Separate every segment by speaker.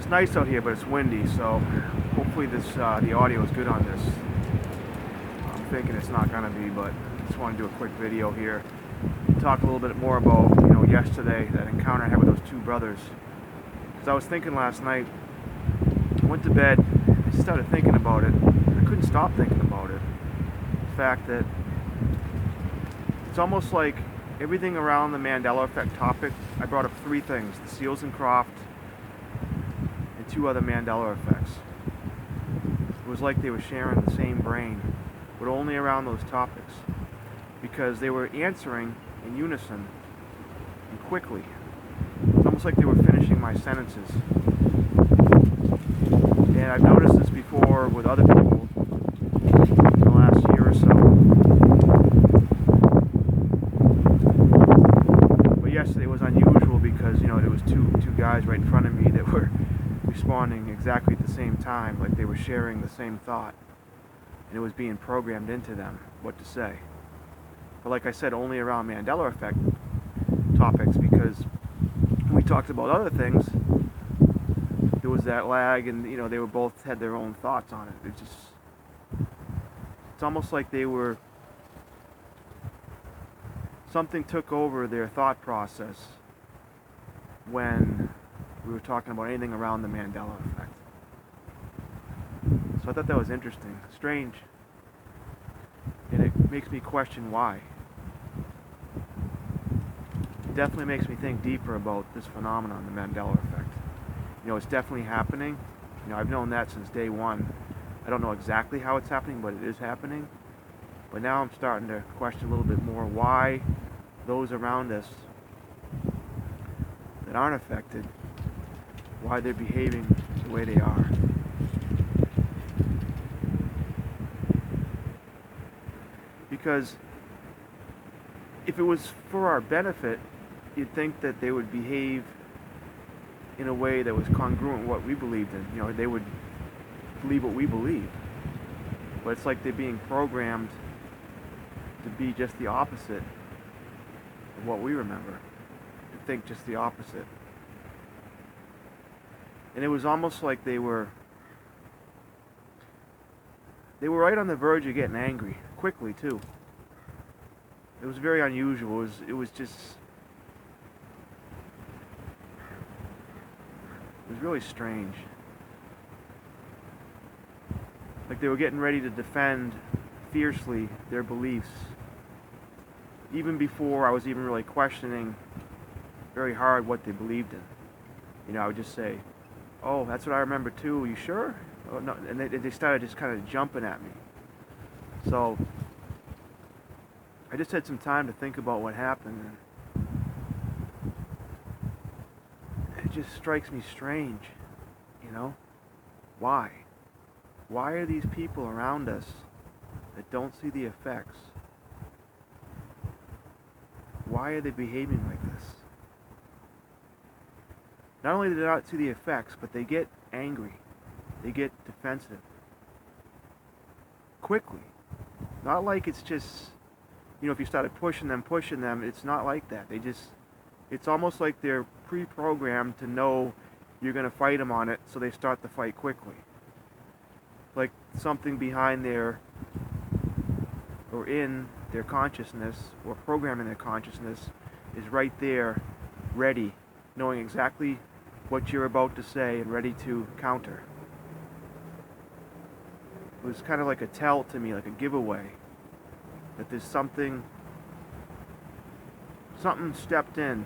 Speaker 1: nice out here, but it's windy, so hopefully the audio is good on this. I'm thinking it's not gonna be, but I just want to do a quick video here. Talk a little bit more about, yesterday, that encounter I had with those two brothers. Because I was thinking last night, I went to bed, I just started thinking about it. I couldn't stop thinking about it. The fact that it's almost like everything around the Mandela Effect topic, I brought up three things: the Seals and Croft, and two other Mandela effects. It was like they were sharing the same brain, but only around those topics, because they were answering in unison and quickly. It's almost like they were finishing my sentences. And I've noticed this before with other people in the last year or so. But yesterday was unusual because, there was two guys right in front of me that were responding exactly at the same time, like they were sharing the same thought. And it was being programmed into them what to say. But like I said, only around Mandela Effect topics, because when we talked about other things, there was that lag, and they were both had their own thoughts on it. It's almost like something took over their thought process when we were talking about anything around the Mandela Effect. So I thought that was interesting, strange, and it makes me question why. It definitely makes me think deeper about this phenomenon, the Mandela Effect. It's definitely happening. I've known that since day one. I don't know exactly how it's happening, but it is happening. But now I'm starting to question a little bit more why those around us that aren't affected, why they're behaving the way they are. Because if it was for our benefit, you'd think that they would behave in a way that was congruent with what we believed in. They would believe what we believe. But it's like they're being programmed to be just the opposite of what we remember, to think just the opposite. And it was almost like they were right on the verge of getting angry, quickly too. It was very unusual. It was really strange. Like they were getting ready to defend fiercely their beliefs, even before I was even really questioning very hard what they believed in. I would just say, "Oh, that's what I remember too. Are you sure?" Oh, no. And they started just kind of jumping at me. So I just had some time to think about what happened. It just strikes me strange, Why? Why are these people around us that don't see the effects? Why are they behaving like this? Not only do they not see the effects, but they get angry. They get defensive. Quickly. Not like it's just, if you started pushing them, it's not like that. It's almost like they're pre-programmed to know you're going to fight them on it, so they start the fight quickly. Like something behind or in their consciousness, or programming their consciousness, is right there, ready, knowing exactly what you're about to say and ready to counter. It was kind of like a tell to me, like a giveaway, that there's something stepped in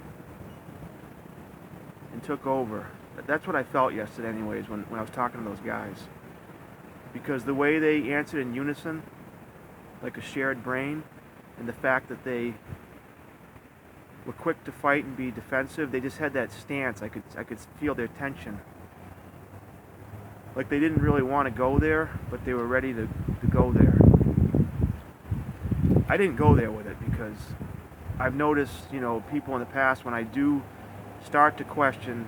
Speaker 1: and took over. That's what I felt yesterday anyways, when I was talking to those guys. Because the way they answered in unison, like a shared brain, and the fact that they were quick to fight and be defensive, they just had that stance. I could feel their tension. Like they didn't really want to go there, but they were ready to go there. I didn't go there with it because I've noticed, people in the past, when I do start to question,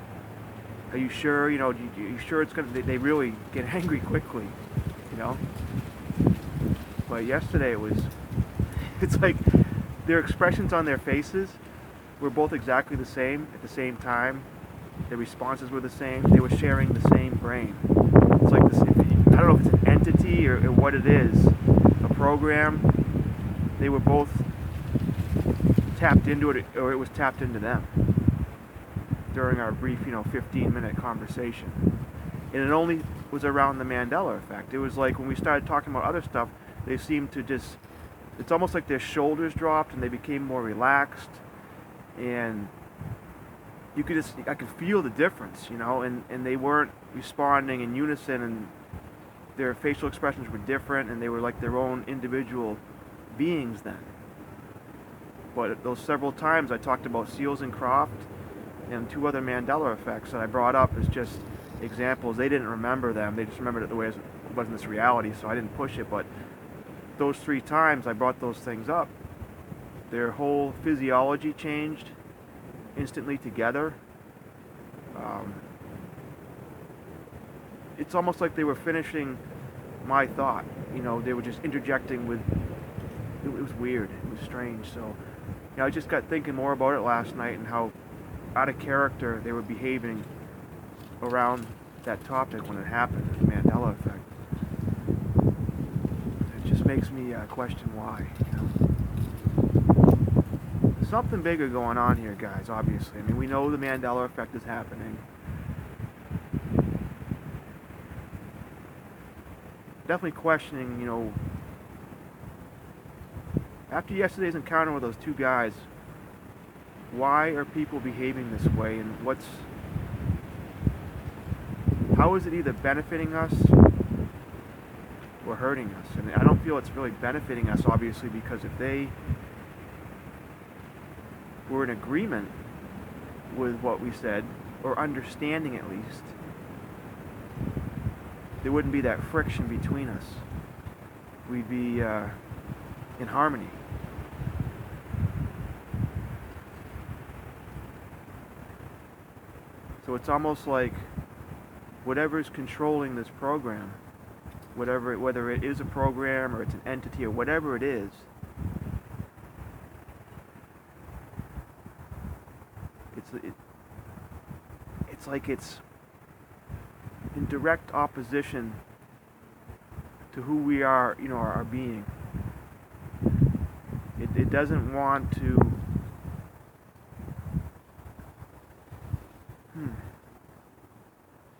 Speaker 1: are you sure, are you sure it's going to, they really get angry quickly, But yesterday it's like their expressions on their faces were both exactly the same at the same time. Their responses were the same. They were sharing the same brain. It's like this, I don't know if it's an entity or what it is, a program. They were both tapped into it, or it was tapped into them during our brief, 15-minute conversation. And it only was around the Mandela Effect. It was like when we started talking about other stuff, they seemed to just, it's almost like their shoulders dropped and they became more relaxed. And I could feel the difference, and they weren't responding in unison, and their facial expressions were different, and they were like their own individual beings then. But those several times I talked about Seals and Croft and 2 other Mandela effects that I brought up as just examples. They didn't remember them. They just remembered it the way it was in this reality, so I didn't push it. But those 3 times I brought those things up, their whole physiology changed instantly together. It's almost like they were finishing my thought. They were just interjecting with, it was weird. It was strange. So, I just got thinking more about it last night and how out of character they were behaving around that topic when it happened, the Mandela Effect. It just makes me question why. There's something bigger going on here, guys, obviously. I mean, we know the Mandela Effect is happening. Definitely questioning, after yesterday's encounter with those 2 guys, why are people behaving this way, and how is it either benefiting us or hurting us? And I don't feel it's really benefiting us, obviously, because if they were in agreement with what we said, or understanding at least, there wouldn't be that friction between us. We'd be in harmony. So it's almost like whatever is controlling this program, whether it is a program or it's an entity or whatever it is, it's like it's in direct opposition to who we are, our being. It doesn't want to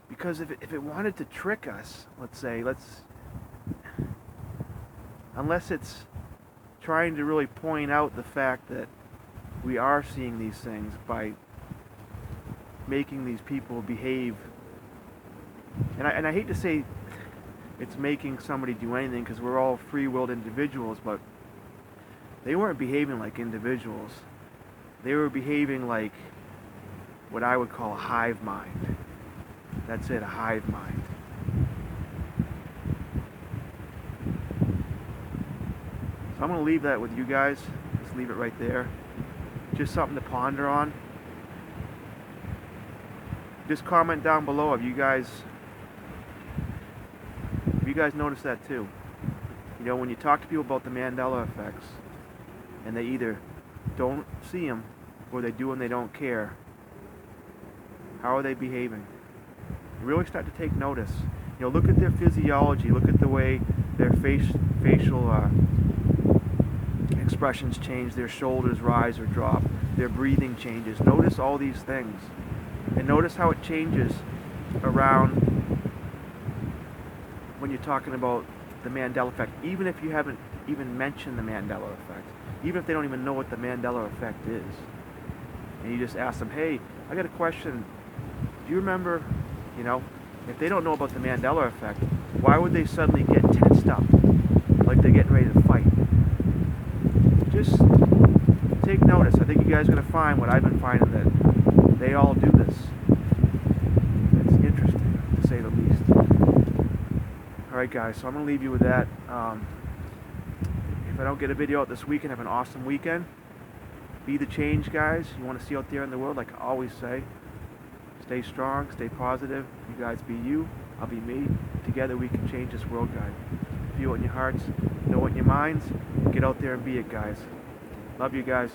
Speaker 1: because if it wanted to trick us, unless it's trying to really point out the fact that we are seeing these things by making these people behave, and I hate to say it's making somebody do anything, because we're all free-willed individuals, but they weren't behaving like individuals. They were behaving like what I would call a hive mind. That's it, a hive mind. So I'm going to leave that with you guys. Just leave it right there. Just something to ponder on. Just comment down below if you guys notice that too. When you talk to people about the Mandela effects, and they either don't see them, or they do and they don't care, how are they behaving? You really start to take notice. Look at their physiology. Look at the way their facial expressions change. Their shoulders rise or drop. Their breathing changes. Notice all these things. And notice how it changes around when you're talking about the Mandela Effect. Even if you haven't even mentioned the Mandela Effect. Even if they don't even know what the Mandela Effect is. And you just ask them, hey, I got a question. Do you remember, if they don't know about the Mandela Effect, why would they suddenly get tensed up like they're getting ready to fight? Just take notice. I think you guys are going to find what I've been finding, that they all do this. It's interesting, to say the least. Alright guys, so I'm going to leave you with that. If I don't get a video out this weekend, have an awesome weekend. Be the change, guys, you want to see out there in the world, like I always say. Stay strong, stay positive. You guys be you, I'll be me. Together we can change this world, guys. Feel it in your hearts, know it in your minds. Get out there and be it, guys. Love you guys.